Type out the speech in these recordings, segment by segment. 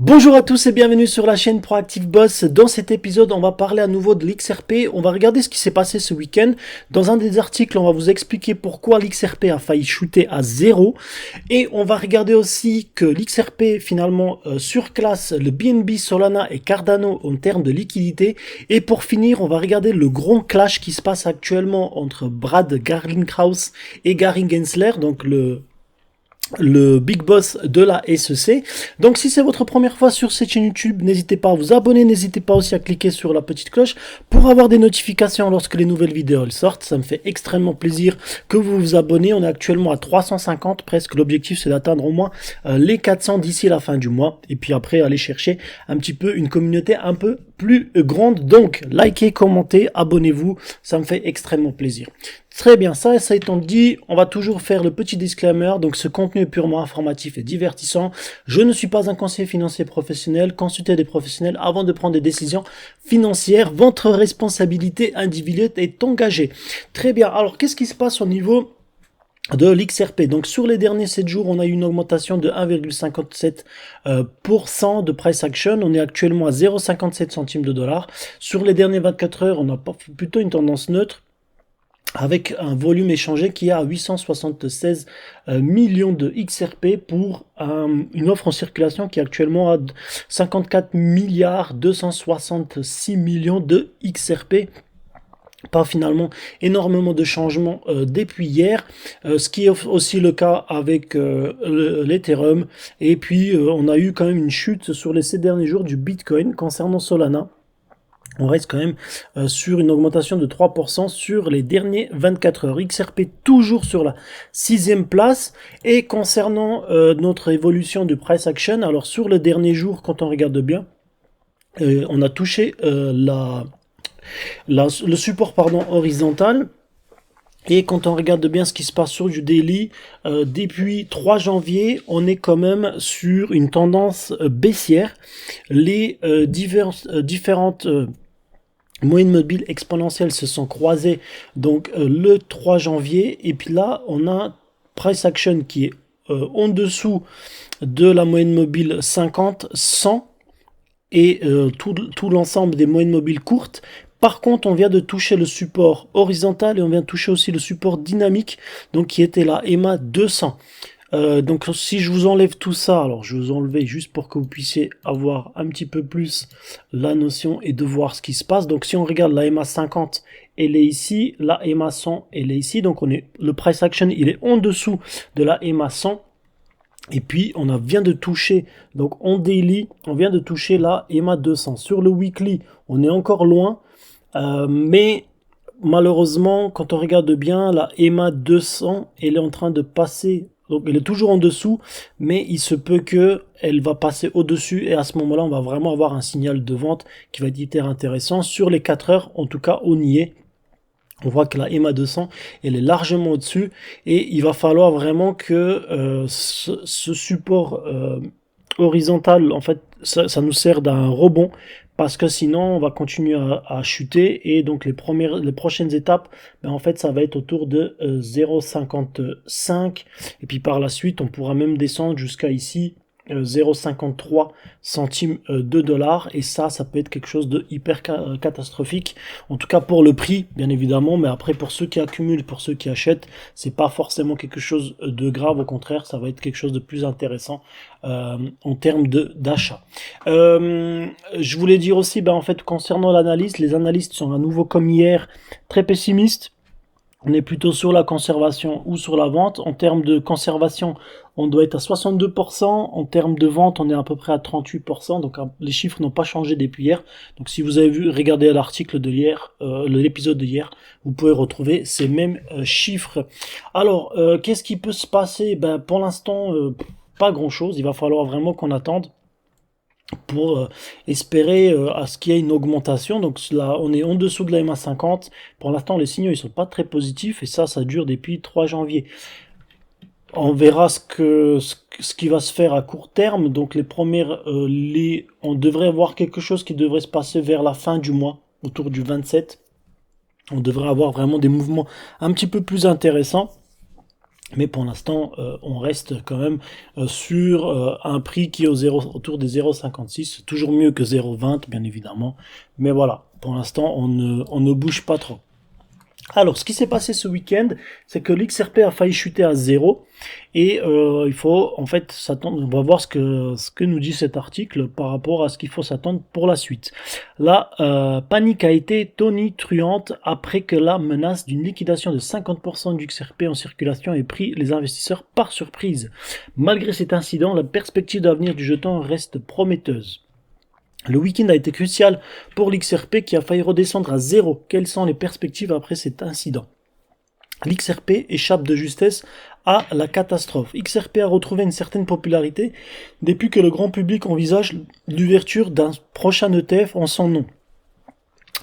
Bonjour à tous et bienvenue sur la chaîne Proactive Boss. Dans cet épisode, on va parler à nouveau de l'XRP. On va regarder ce qui s'est passé ce week-end. Dans un des articles, on va vous expliquer pourquoi l'XRP a failli shooter à zéro. Et on va regarder aussi que l'XRP finalement surclasse le BNB, Solana et Cardano en termes de liquidité. Et pour finir, on va regarder le gros clash qui se passe actuellement entre Brad Garlinghouse et Gary Gensler, donc le big boss de la SEC. Donc si c'est votre première fois sur cette chaîne YouTube, n'hésitez pas à vous abonner, n'hésitez pas aussi à cliquer sur la petite cloche pour avoir des notifications lorsque les nouvelles vidéos sortent. Ça me fait extrêmement plaisir que vous vous abonnez. On est actuellement à 350 presque. L'objectif c'est d'atteindre au moins les 400 d'ici la fin du mois. Et puis après aller chercher un petit peu une communauté un peu plus grande. Donc likez, commentez, abonnez-vous. Ça me fait extrêmement plaisir. Très bien, ça étant dit, on va toujours faire le petit disclaimer. Donc ce contenu est purement informatif et divertissant. Je ne suis pas un conseiller financier professionnel. Consultez des professionnels avant de prendre des décisions financières. Votre responsabilité individuelle est engagée. Très bien, alors qu'est-ce qui se passe au niveau de l'XRP? Donc sur les derniers 7 jours, on a eu une augmentation de 1,57% de price action. On est actuellement à 0,57 centimes de dollar. Sur les dernières 24 heures, on a plutôt une tendance neutre, avec un volume échangé qui est à 876 millions de XRP pour une offre en circulation qui est actuellement à 54 milliards 266 millions de XRP. Pas finalement énormément de changements depuis hier, ce qui est aussi le cas avec l'Ethereum. Et puis on a eu quand même une chute sur les 7 derniers jours du Bitcoin. Concernant Solana, on reste quand même sur une augmentation de 3% sur les derniers 24 heures. XRP toujours sur la 6e place. Et concernant notre évolution du price action, alors sur le dernier jour, quand on regarde bien, on a touché le support horizontal. Et quand on regarde bien ce qui se passe sur du daily, depuis 3 janvier, on est quand même sur une tendance baissière. Les différentes moyennes mobiles exponentielles se sont croisées donc le 3 janvier. Et puis là, on a un price action qui est en dessous de la moyenne mobile 50, 100 et tout l'ensemble des moyennes mobiles courtes. Par contre, on vient de toucher le support horizontal et on vient de toucher aussi le support dynamique, donc qui était la EMA 200. Donc si je vous enlève tout ça, alors je vais vous enlever juste pour que vous puissiez avoir un petit peu plus la notion et de voir ce qui se passe. Donc si on regarde la EMA 50, elle est ici, la EMA 100, elle est ici. Donc le price action, il est en dessous de la EMA 100. Et puis vient de toucher, donc en daily, on vient de toucher la EMA 200. Sur le weekly, on est encore loin, mais malheureusement, quand on regarde bien, la EMA 200, elle est en train de passer, donc elle est toujours en dessous, mais il se peut que elle va passer au-dessus, et à ce moment-là, on va vraiment avoir un signal de vente qui va être hyper intéressant. Sur les 4 heures, en tout cas, on y est. On voit que la EMA 200, elle est largement au-dessus, et il va falloir vraiment que ce support horizontal, en fait, ça nous sert d'un rebond, parce que sinon on va continuer à chuter, et donc les prochaines étapes, en fait ça va être autour de 0,55, et puis par la suite on pourra même descendre jusqu'à ici 0,53 centimes de dollars, et ça peut être quelque chose de hyper catastrophique, en tout cas pour le prix bien évidemment, mais après pour ceux qui accumulent, pour ceux qui achètent, c'est pas forcément quelque chose de grave, au contraire ça va être quelque chose de plus intéressant en termes d'achat. Je voulais dire aussi, en fait concernant l'analyse, les analystes sont à nouveau comme hier très pessimistes. On est plutôt sur la conservation ou sur la vente. En termes de conservation, on doit être à 62%. En termes de vente, on est à peu près à 38%. Donc les chiffres n'ont pas changé depuis hier. Donc si vous avez regardez l'article de hier, l'épisode de hier, vous pouvez retrouver ces mêmes chiffres. Alors, qu'est-ce qui peut se passer? Pour l'instant, pas grand-chose. Il va falloir vraiment qu'on attende pour espérer à ce qu'il y ait une augmentation. Donc là on est en dessous de la EMA 50. Pour l'instant les signaux ils sont pas très positifs, et ça dure depuis 3 janvier. On verra ce qui va se faire à court terme. Donc on devrait avoir quelque chose qui devrait se passer vers la fin du mois, autour du 27. On devrait avoir vraiment des mouvements un petit peu plus intéressants. Mais pour l'instant, on reste quand même sur un prix qui est autour des 0,56. Toujours mieux que 0,20, bien évidemment. Mais voilà, pour l'instant, on ne bouge pas trop. Alors, ce qui s'est passé ce week-end, c'est que l'XRP a failli chuter à zéro. Et il faut en fait s'attendre. On va voir ce que nous dit cet article par rapport à ce qu'il faut s'attendre pour la suite. La panique a été tonitruante après que la menace d'une liquidation de 50% du XRP en circulation ait pris les investisseurs par surprise. Malgré cet incident, la perspective d'avenir du jeton reste prometteuse. Le week-end a été crucial pour l'XRP qui a failli redescendre à zéro. Quelles sont les perspectives après cet incident? L'XRP échappe de justesse à la catastrophe. XRP a retrouvé une certaine popularité depuis que le grand public envisage l'ouverture d'un prochain ETF en son nom.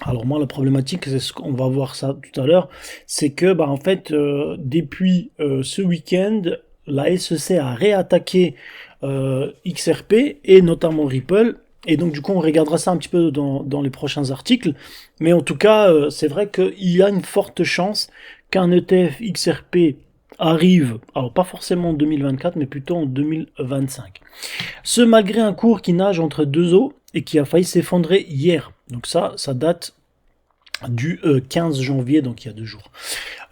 Alors moi la problématique, c'est ce qu'on va voir ça tout à l'heure, c'est que en fait depuis ce week-end, la SEC a réattaqué XRP et notamment Ripple. Et donc du coup on regardera ça un petit peu dans les prochains articles. Mais en tout cas, c'est vrai qu'il y a une forte chance qu'un ETF XRP arrive, alors pas forcément en 2024, mais plutôt en 2025. Ce malgré un cours qui nage entre deux eaux et qui a failli s'effondrer hier. Donc ça date du 15 janvier, donc il y a 2 jours.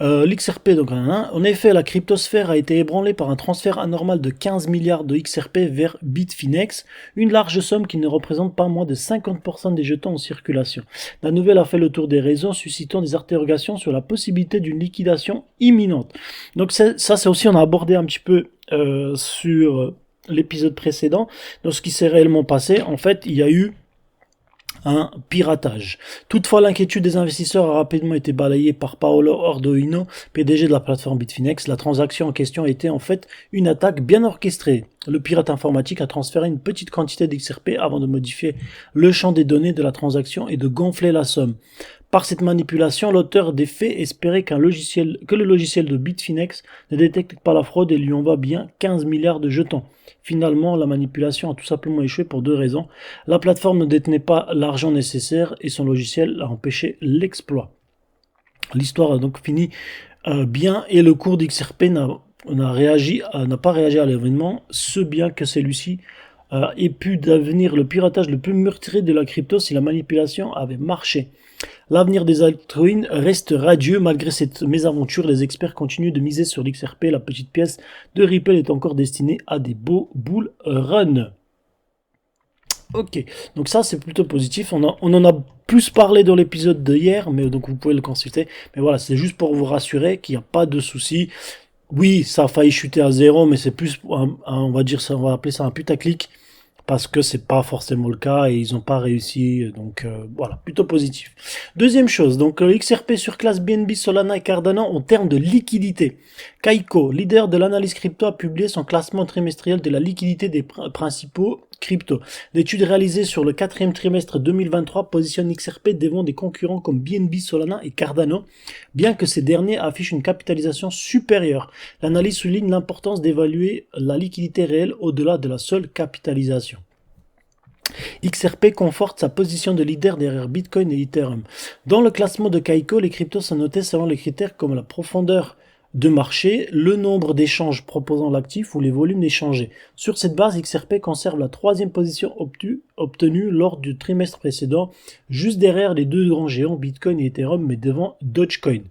L'XRP, donc en effet, la cryptosphère a été ébranlée par un transfert anormal de 15 milliards de XRP vers Bitfinex, une large somme qui ne représente pas moins de 50% des jetons en circulation. La nouvelle a fait le tour des réseaux, suscitant des interrogations sur la possibilité d'une liquidation imminente. Donc ça c'est aussi, on a abordé un petit peu sur l'épisode précédent. Donc ce qui s'est réellement passé, en fait, il y a eu un piratage. Toutefois, l'inquiétude des investisseurs a rapidement été balayée par Paolo Ardoino, PDG de la plateforme Bitfinex. La transaction en question a été en fait une attaque bien orchestrée. Le pirate informatique a transféré une petite quantité d'XRP avant de modifier le champ des données de la transaction et de gonfler la somme. Par cette manipulation, l'auteur des faits espérait que le logiciel de Bitfinex ne détecte pas la fraude et lui envoie bien 15 milliards de jetons. Finalement, la manipulation a tout simplement échoué pour 2 raisons. La plateforme ne détenait pas l'argent nécessaire et son logiciel a empêché l'exploit. L'histoire a donc fini bien et le cours d'XRP n'a pas réagi à l'événement, ce bien que celui-ci ait pu devenir le piratage le plus meurtrier de la crypto si la manipulation avait marché. L'avenir des altcoins reste radieux. Malgré cette mésaventure, les experts continuent de miser sur l'XRP. La petite pièce de Ripple est encore destinée à des beaux bull run. Ok, donc ça c'est plutôt positif. On en a plus parlé dans l'épisode de hier, mais donc vous pouvez le consulter. Mais voilà, c'est juste pour vous rassurer qu'il n'y a pas de souci. Oui, ça a failli chuter à zéro, mais c'est plus, on va appeler ça un putaclic, parce que c'est pas forcément le cas et ils n'ont pas réussi, donc voilà, plutôt positif. Deuxième chose, donc XRP surclasse BNB, Solana et Cardano en termes de liquidité. Kaiko, leader de l'analyse crypto, a publié son classement trimestriel de la liquidité des principaux crypto. L'étude réalisée sur le 4e trimestre 2023 positionne XRP devant des concurrents comme BNB, Solana et Cardano, bien que ces derniers affichent une capitalisation supérieure. L'analyse souligne l'importance d'évaluer la liquidité réelle au-delà de la seule capitalisation. XRP conforte sa position de leader derrière Bitcoin et Ethereum. Dans le classement de Kaiko, les cryptos sont notés selon les critères comme la profondeur de marché, le nombre d'échanges proposant l'actif ou les volumes échangés. Sur cette base, XRP conserve la 3e position obtenue lors du trimestre précédent, juste derrière les 2 grands géants Bitcoin et Ethereum, mais devant Dogecoin.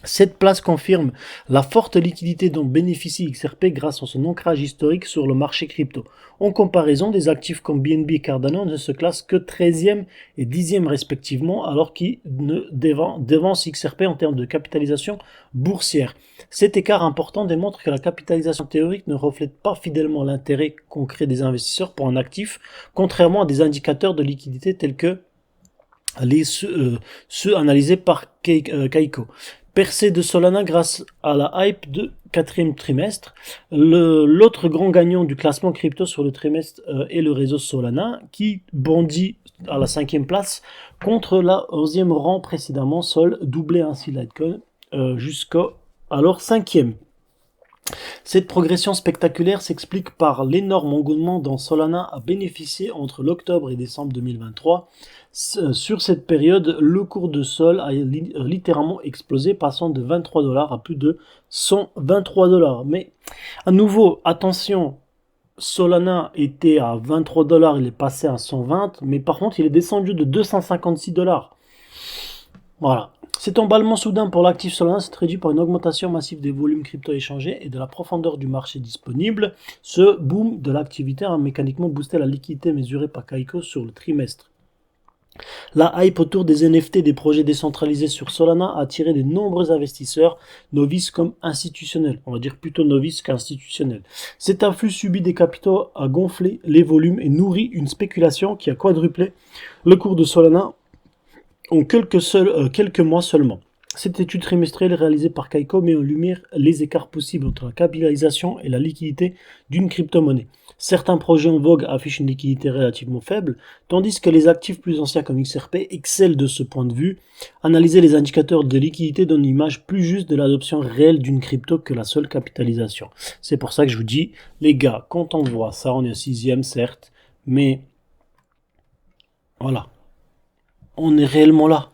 Cette place confirme la forte liquidité dont bénéficie XRP grâce à son ancrage historique sur le marché crypto. En comparaison, des actifs comme BNB et Cardano ne se classent que 13e et 10e respectivement, alors qu'ils devancent XRP en termes de capitalisation boursière. Cet écart important démontre que la capitalisation théorique ne reflète pas fidèlement l'intérêt concret des investisseurs pour un actif, contrairement à des indicateurs de liquidité tels que ceux analysés par Kaiko. Percée de Solana grâce à la hype de 4e trimestre. L'autre grand gagnant du classement crypto sur le trimestre est le réseau Solana qui bondit à la 5e place contre la 11e rang précédemment. Sol doublait ainsi Litecoin jusqu'à alors 5e. Cette progression spectaculaire s'explique par l'énorme engouement dont Solana a bénéficié entre l'octobre et décembre 2023. Sur cette période, le cours de Sol a littéralement explosé, passant de 23 dollars à plus de 123 dollars. Mais à nouveau, attention, Solana était à 23 dollars, il est passé à 120, mais par contre, il est descendu de 256 dollars. Voilà. Cet emballement soudain pour l'actif Solana s'est traduit par une augmentation massive des volumes crypto échangés et de la profondeur du marché disponible. Ce boom de l'activité a mécaniquement boosté la liquidité mesurée par Kaiko sur le trimestre. La hype autour des NFT des projets décentralisés sur Solana a attiré de nombreux investisseurs, novices comme institutionnels. On va dire plutôt novices qu'institutionnels. Cet afflux subit des capitaux a gonflé les volumes et nourri une spéculation qui a quadruplé le cours de Solana en quelques mois seulement. Cette étude trimestrielle réalisée par Kaiko met en lumière les écarts possibles entre la capitalisation et la liquidité d'une crypto-monnaie. Certains projets en vogue affichent une liquidité relativement faible, tandis que les actifs plus anciens comme XRP excellent de ce point de vue. Analyser les indicateurs de liquidité donne une image plus juste de l'adoption réelle d'une crypto que la seule capitalisation. C'est pour ça que je vous dis, les gars, quand on voit ça, on est au 6e certes, mais voilà. On est réellement là.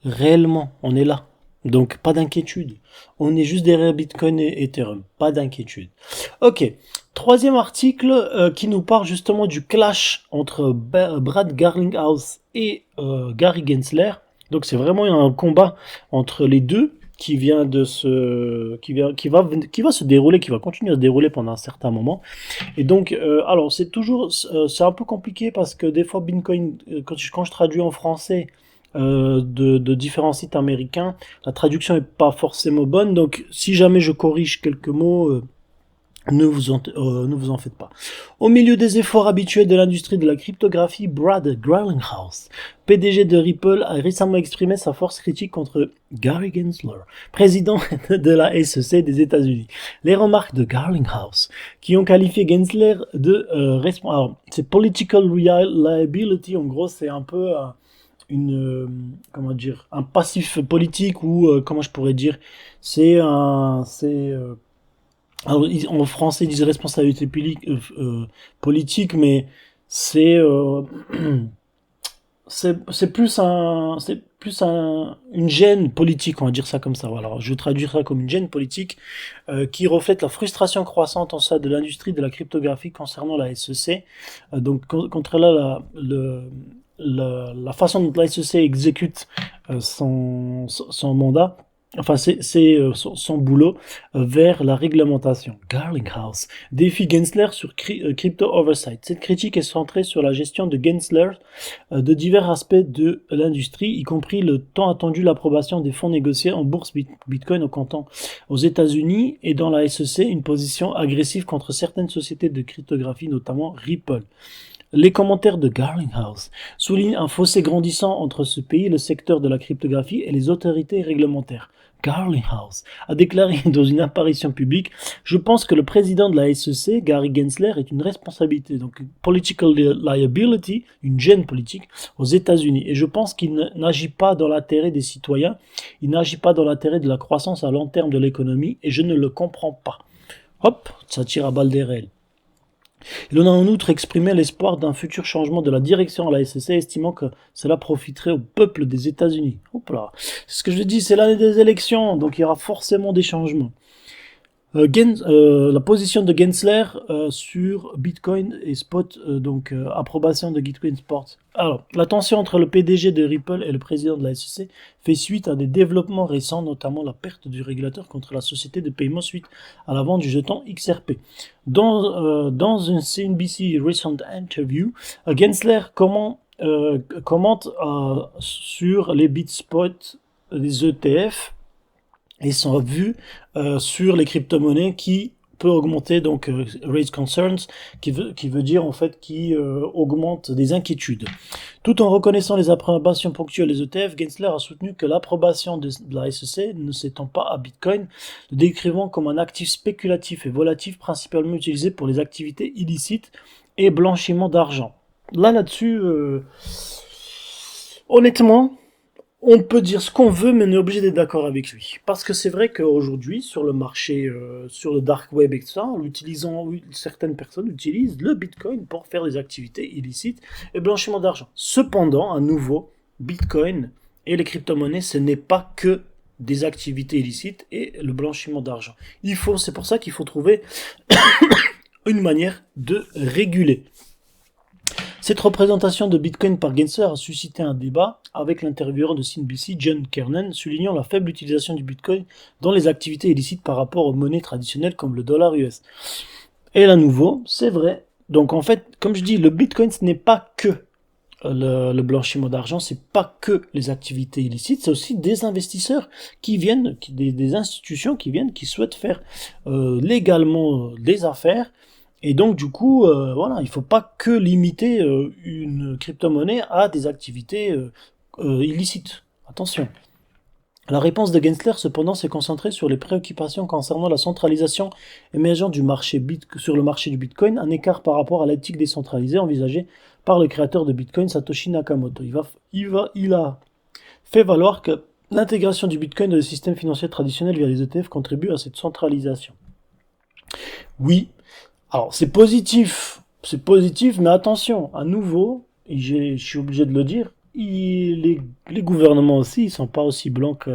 Réellement, on est là. Donc, pas d'inquiétude. On est juste derrière Bitcoin et Ethereum. Pas d'inquiétude. Ok. Troisième article qui nous parle justement du clash entre Brad Garlinghouse et Gary Gensler. Donc, c'est vraiment un combat entre les deux qui vient de qui va se dérouler, qui va continuer à se dérouler pendant un certain moment. Et donc, alors c'est un peu compliqué parce que des fois Bitcoin, quand je traduis en français de différents sites américains, la traduction est pas forcément bonne. Donc, si jamais je corrige quelques mots, ne vous en faites pas. Au milieu des efforts habituels de l'industrie de la cryptographie, Brad Garlinghouse, PDG de Ripple, a récemment exprimé sa force critique contre Gary Gensler, président de la SEC des États-Unis. Les remarques de Garlinghouse, qui ont qualifié Gensler de responsable. C'est political liability, en gros, c'est un peu comment dire, un passif politique ou comment je pourrais dire, alors, en français ils disent responsabilité politique, mais c'est une gêne politique, on va dire ça comme ça. Voilà, je vais traduire ça comme une gêne politique qui reflète la frustration croissante en sein de l'industrie de la cryptographie concernant la SEC. Donc contre là la façon dont la SEC exécute son mandat. Enfin, c'est son boulot vers la réglementation. Garlinghouse défie Gensler sur Crypto Oversight. Cette critique est centrée sur la gestion de Gensler de divers aspects de l'industrie, y compris le tant attendu l'approbation des fonds négociés en bourse Bitcoin au comptant aux États-Unis et dans la SEC une position agressive contre certaines sociétés de cryptographie, notamment Ripple. Les commentaires de Garlinghouse soulignent un fossé grandissant entre ce pays, le secteur de la cryptographie et les autorités réglementaires. Garlinghouse a déclaré dans une apparition publique: je pense que le président de la SEC, Gary Gensler, est une responsabilité, donc political liability, une gêne politique aux États-Unis. Et je pense qu'il n'agit pas dans l'intérêt des citoyens, il n'agit pas dans l'intérêt de la croissance à long terme de l'économie, et je ne le comprends pas. Hop, ça tire à balles réelles. Il en a en outre exprimé l'espoir d'un futur changement de la direction à la SEC, estimant que cela profiterait au peuple des États-Unis. Hop là, c'est ce que je dis, c'est l'année des élections, donc il y aura forcément des changements. La position de Gensler sur Bitcoin et Spot, approbation de Bitcoin Spot. Alors, la tension entre le PDG de Ripple et le président de la SEC fait suite à des développements récents, notamment la perte du régulateur contre la société de paiement suite à la vente du jeton XRP. Dans une CNBC recent interview, Gensler commente sur les BitSpot, les ETF, et son vue sur les crypto-monnaies qui peut augmenter, donc raise concerns, qui veut dire en fait qui augmente des inquiétudes. Tout en reconnaissant les approbations ponctuelles des ETF, Gensler a soutenu que l'approbation de la SEC ne s'étend pas à Bitcoin, le décrivant comme un actif spéculatif et volatile principalement utilisé pour les activités illicites et blanchiment d'argent. Là-dessus, honnêtement, On peut dire ce qu'on veut, mais on est obligé d'être d'accord avec lui. Parce que c'est vrai qu'aujourd'hui, sur le marché, sur le dark web et tout ça, certaines personnes utilisent le Bitcoin pour faire des activités illicites et blanchiment d'argent. Cependant, à nouveau, Bitcoin et les crypto-monnaies, ce n'est pas que des activités illicites et le blanchiment d'argent. C'est pour ça qu'il faut trouver une manière de réguler. Cette représentation de Bitcoin par Gensler a suscité un débat avec l'intervieweur de CNBC, John Kernan, soulignant la faible utilisation du Bitcoin dans les activités illicites par rapport aux monnaies traditionnelles comme le dollar US. Et là, nouveau, c'est vrai. Donc en fait, comme je dis, le Bitcoin, ce n'est pas que le blanchiment d'argent, c'est pas que les activités illicites, c'est aussi des investisseurs qui viennent, des institutions qui viennent, qui souhaitent faire légalement des affaires. Et donc du coup, voilà, il faut pas que limiter une crypto-monnaie à des activités illicites. Attention. La réponse de Gensler, cependant, s'est concentrée sur les préoccupations concernant la centralisation émergente sur le marché du Bitcoin, un écart par rapport à l'éthique décentralisée envisagée par le créateur de Bitcoin, Satoshi Nakamoto. Il a fait valoir que l'intégration du Bitcoin dans le système financier traditionnel via les ETF contribue à cette centralisation. Oui, alors c'est positif, mais attention, à nouveau, et je suis obligé de le dire, les gouvernements aussi, ils sont pas aussi blancs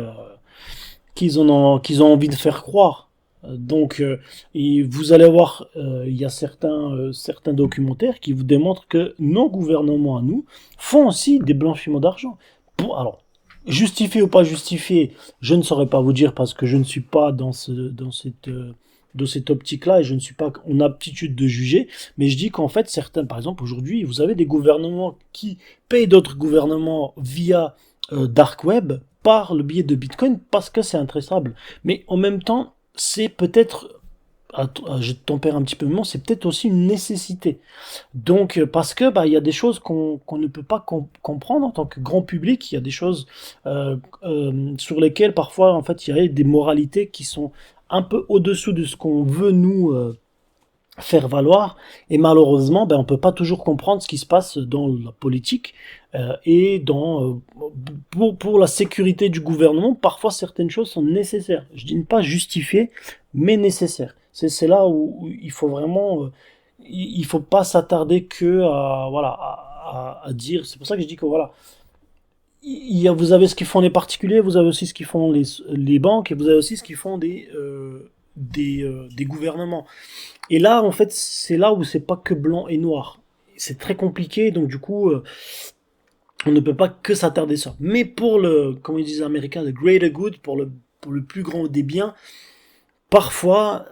qu'ils ont envie de faire croire. Donc, et vous allez voir, il y a certains documentaires qui vous démontrent que nos gouvernements à nous font aussi des blanchiments d'argent. Alors, justifié ou pas justifié, je ne saurais pas vous dire parce que je ne suis pas dans cette optique-là et je ne suis pas en aptitude de juger, mais je dis qu'en fait, par exemple, aujourd'hui, vous avez des gouvernements qui payent d'autres gouvernements via Dark Web par le biais de Bitcoin parce que c'est intraçable. Mais en même temps, c'est peut-être, je tempère un petit peu le mot, c'est peut-être aussi une nécessité. Donc, parce que il y a des choses qu'on ne peut pas comprendre en tant que grand public, il y a des choses sur lesquelles parfois, en fait, il y a des moralités qui sont un peu au-dessous de ce qu'on veut nous faire valoir, et malheureusement, on peut pas toujours comprendre ce qui se passe dans la politique et pour la sécurité du gouvernement. Parfois, certaines choses sont nécessaires. Je dis pas justifiées, mais nécessaires. C'est là où il faut vraiment, il faut pas s'attarder que à dire. C'est pour ça que je dis que voilà. Vous avez ce qu'ils font les particuliers, vous avez aussi ce qu'ils font les banques, et vous avez aussi ce qu'ils font des gouvernements. Et là, en fait, c'est là où c'est pas que blanc et noir. C'est très compliqué, donc du coup, on ne peut pas que s'attarder sur ça. Mais pour comme ils disent les Américains, le greater good, pour le plus grand des biens, parfois,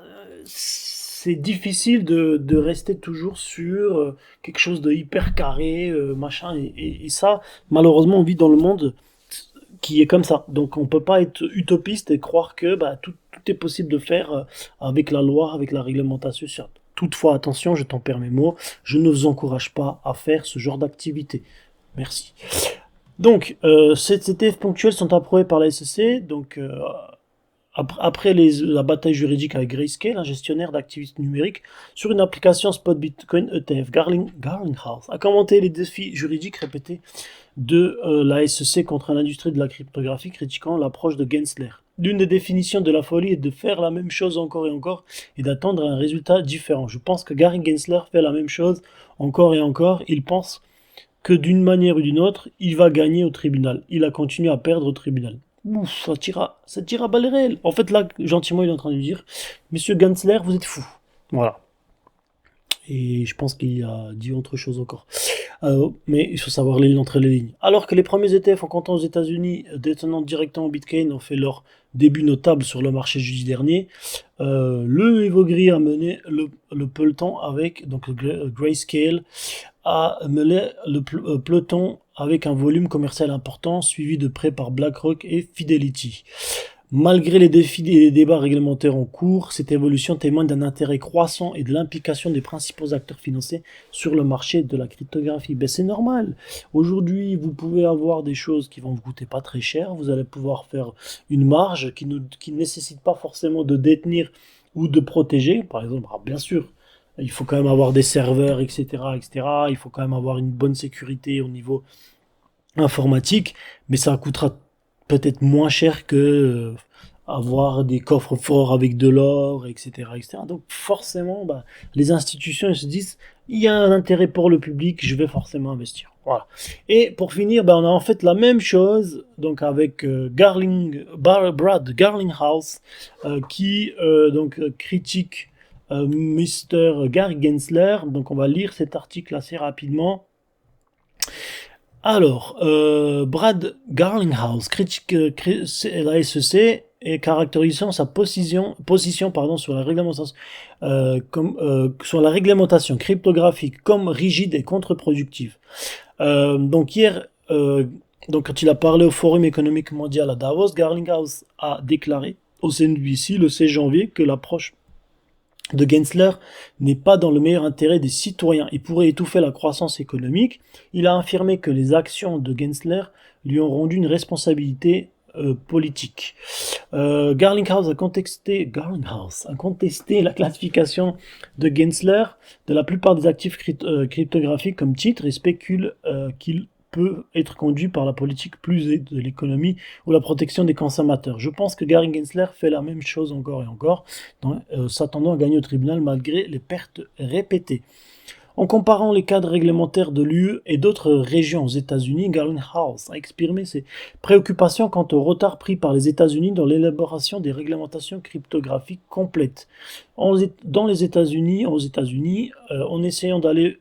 c'est difficile de rester toujours sur quelque chose de hyper carré, machin, et ça, malheureusement, on vit dans le monde qui est comme ça. Donc on peut pas être utopiste et croire que tout est possible de faire avec la loi, avec la réglementation. Toutefois, attention, je tempère mes mots, je ne vous encourage pas à faire ce genre d'activité. Merci. Donc, ces ETF ponctuels sont approuvés par la SEC, donc après la bataille juridique avec Grayscale, un gestionnaire d'actifs numériques, sur une application Spot Bitcoin ETF. Garlinghouse a commenté les défis juridiques répétés de la SEC contre l'industrie de la cryptographie, critiquant l'approche de Gensler. L'une des définitions de la folie est de faire la même chose encore et encore et d'attendre un résultat différent. Je pense que Gary Gensler fait la même chose encore et encore. Il pense que d'une manière ou d'une autre, il va gagner au tribunal. Il a continué à perdre au tribunal. Ouf, ça tire à balles réelles. En fait, là, gentiment, il est en train de lui dire, Monsieur Gensler, vous êtes fou. Voilà. Et je pense qu'il a dit autre chose encore. Mais il faut savoir lire entre les lignes. Alors que les premiers ETF en comptant aux États-Unis détenant directement Bitcoin ont fait leur début notable sur le marché jeudi dernier, le niveau gris a mené le peloton avec donc Grayscale a mené le peloton avec un volume commercial important, suivi de près par BlackRock et Fidelity. Malgré les défis et les débats réglementaires en cours, cette évolution témoigne d'un intérêt croissant et de l'implication des principaux acteurs financiers sur le marché de la cryptographie. C'est normal. Aujourd'hui, vous pouvez avoir des choses qui vont vous coûter pas très cher. Vous allez pouvoir faire une marge qui ne nécessite pas forcément de détenir ou de protéger. Par exemple, bien sûr, il faut quand même avoir des serveurs, etc., etc. Il faut quand même avoir une bonne sécurité au niveau informatique, mais ça coûtera peut-être moins cher que avoir des coffres forts avec de l'or, etc., etc. Donc forcément, bah, les institutions elles se disent, il y a un intérêt pour le public, je vais forcément investir. Voilà. Et pour finir, bah, on a en fait la même chose donc avec Brad Garlinghouse qui critique Mr. Gary Gensler. Donc on va lire cet article assez rapidement. Alors, Brad Garlinghouse critique la SEC et caractérisant sa position sur la réglementation, sur la réglementation cryptographique comme rigide et contre-productive. Donc hier, quand il a parlé au Forum économique mondial à Davos, Garlinghouse a déclaré au CNBC le 16 janvier que l'approche de Gensler n'est pas dans le meilleur intérêt des citoyens et pourrait étouffer la croissance économique. Il a affirmé que les actions de Gensler lui ont rendu une responsabilité politique. Garlinghouse a contesté la classification de Gensler de la plupart des actifs cryptographiques comme titre et spécule qu'il peut être conduit par la politique plus de l'économie ou la protection des consommateurs. Je pense que Gary Gensler fait la même chose encore et encore, s'attendant à gagner au tribunal malgré les pertes répétées. En comparant les cadres réglementaires de l'UE et d'autres régions aux États-Unis, Garlinghouse a exprimé ses préoccupations quant au retard pris par les États-Unis dans l'élaboration des réglementations cryptographiques complètes. Dans les États-Unis, en essayant d'aller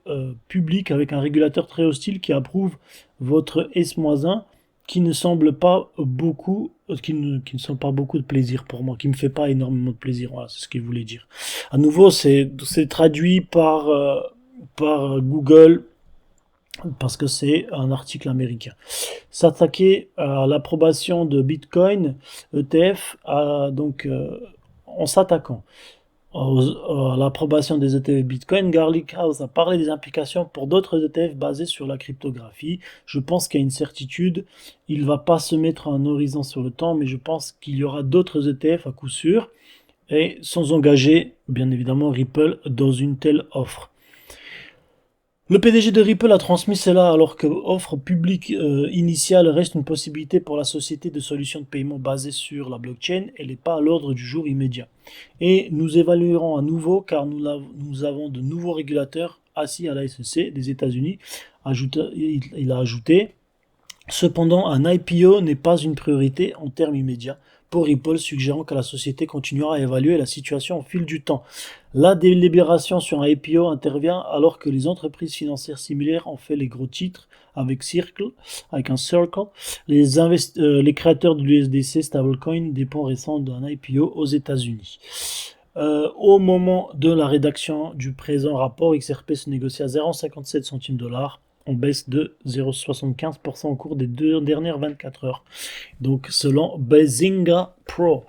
public avec un régulateur très hostile qui approuve votre S-1, qui ne semble pas beaucoup, qui ne sont pas beaucoup de plaisir pour moi, qui me fait pas énormément de plaisir. Voilà, c'est ce qu'il voulait dire. À nouveau, c'est traduit par Google parce que c'est un article américain. S'attaquer à l'approbation de Bitcoin ETF, en s'attaquant à l'approbation des ETF Bitcoin, Garlinghouse a parlé des implications pour d'autres ETF basés sur la cryptographie. Je pense qu'il y a une certitude, il ne va pas se mettre un horizon sur le temps, mais je pense qu'il y aura d'autres ETF à coup sûr, et sans engager, bien évidemment, Ripple dans une telle offre. Le PDG de Ripple a transmis cela alors que offre publique initiale reste une possibilité pour la société de solutions de paiement basée sur la blockchain. Elle n'est pas à l'ordre du jour immédiat. Et nous évaluerons à nouveau car nous avons de nouveaux régulateurs assis à la SEC des États-Unis. Il a ajouté. Cependant, un IPO n'est pas une priorité en termes immédiats pour Ripple, suggérant que la société continuera à évaluer la situation au fil du temps. La délibération sur un IPO intervient alors que les entreprises financières similaires ont fait les gros titres avec un Circle. Les créateurs de l'USDC stablecoin des ponts récents d'un IPO aux États-Unis. Au moment de la rédaction du présent rapport, XRP se négocie à 0,57 centimes de dollars, en baisse de 0,75% au cours des 2 dernières 24 heures. Donc selon Bazinga Pro.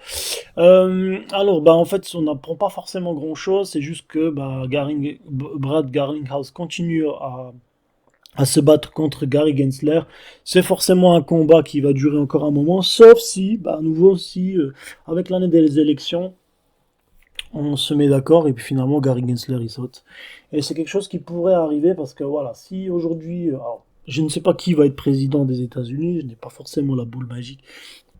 En fait, on n'apprend pas forcément grand-chose, c'est juste que Brad Garlinghouse continue à se battre contre Gary Gensler. C'est forcément un combat qui va durer encore un moment, sauf si, à nouveau, avec l'année des élections, on se met d'accord et puis finalement Gary Gensler il saute. Et c'est quelque chose qui pourrait arriver parce que voilà, si aujourd'hui, je ne sais pas qui va être président des États-Unis, je n'ai pas forcément la boule magique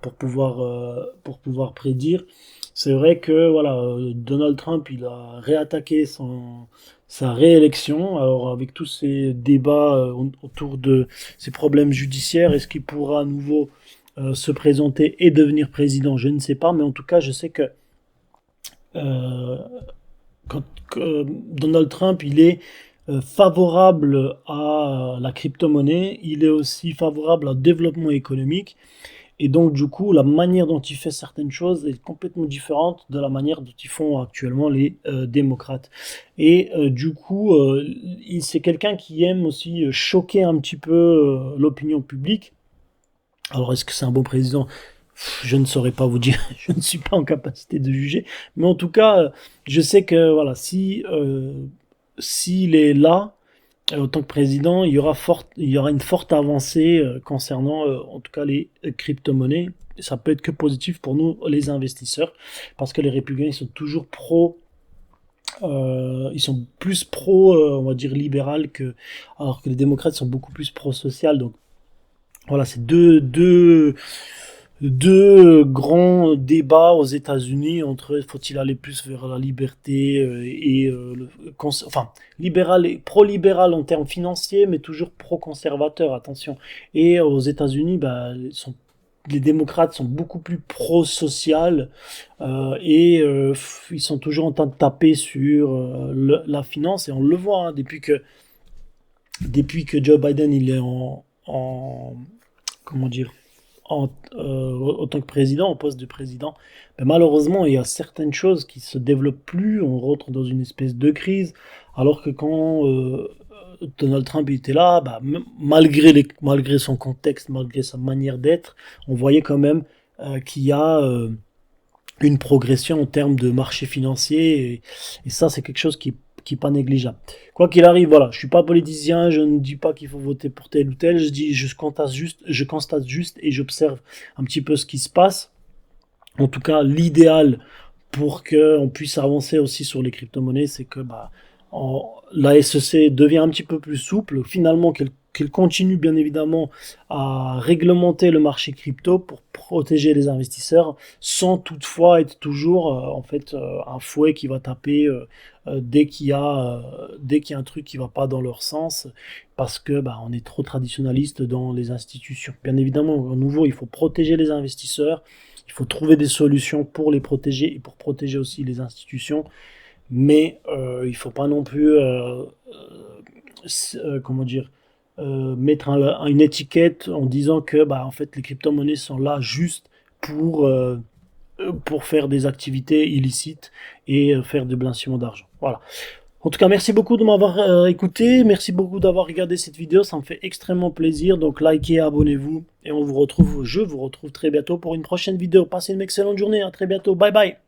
pour pouvoir prédire. C'est vrai que voilà, Donald Trump il a réattaqué sa réélection. Alors avec tous ces débats autour de ces problèmes judiciaires, est-ce qu'il pourra à nouveau se présenter et devenir président? Je ne sais pas, mais en tout cas je sais que quand Donald Trump il est favorable à la crypto-monnaie, il est aussi favorable au développement économique, et donc du coup la manière dont il fait certaines choses est complètement différente de la manière dont ils font actuellement les démocrates. Et du coup c'est quelqu'un qui aime aussi choquer un petit peu l'opinion publique. Alors est-ce que c'est un bon président? Je ne saurais pas vous dire, je ne suis pas en capacité de juger, mais en tout cas, je sais que voilà, s'il est là en tant que président, il y aura une forte avancée concernant, en tout cas, les crypto-monnaies. Ça peut être que positif pour nous, les investisseurs, parce que les républicains ils sont toujours ils sont plus pro, on va dire libéral alors que les démocrates sont beaucoup plus pro-social. Donc voilà, c'est deux deux grands débats aux États-Unis entre faut-il aller plus vers la liberté enfin libéral et pro-libéral en termes financiers, mais toujours pro-conservateur. Attention. Et aux États-Unis, bah, les démocrates sont beaucoup plus pro-social ils sont toujours en train de taper sur la finance et on le voit hein, depuis que Joe Biden il est en comment dire en tant que président, en poste de président, ben malheureusement, il y a certaines choses qui se développent plus. On rentre dans une espèce de crise, alors que quand Donald Trump était là, bah, malgré son contexte, malgré sa manière d'être, on voyait quand même qu'il y a une progression en termes de marché financier, et ça, c'est quelque chose qui est pas négligeable. Quoi qu'il arrive, voilà, je suis pas politicien, je ne dis pas qu'il faut voter pour tel ou tel, je constate juste et j'observe un petit peu ce qui se passe. En tout cas, l'idéal pour qu'on puisse avancer aussi sur les crypto-monnaies, c'est que bah, la SEC devient un petit peu plus souple, finalement qu'elle continue bien évidemment à réglementer le marché crypto pour protéger les investisseurs, sans toutefois être toujours un fouet qui va taper dès qu'il y a un truc qui va pas dans leur sens, parce que bah, on est trop traditionnaliste dans les institutions. Bien évidemment, à nouveau, il faut protéger les investisseurs, il faut trouver des solutions pour les protéger et pour protéger aussi les institutions, mais il ne faut pas non plus, comment dire, mettre une étiquette en disant que bah, en fait, les crypto-monnaies sont là juste pour faire des activités illicites et faire du blanchiment d'argent. Voilà. En tout cas, merci beaucoup de m'avoir écouté, merci beaucoup d'avoir regardé cette vidéo, ça me fait extrêmement plaisir. Donc likez, abonnez-vous et je vous retrouve très bientôt pour une prochaine vidéo. Passez une excellente journée, à très bientôt, bye bye.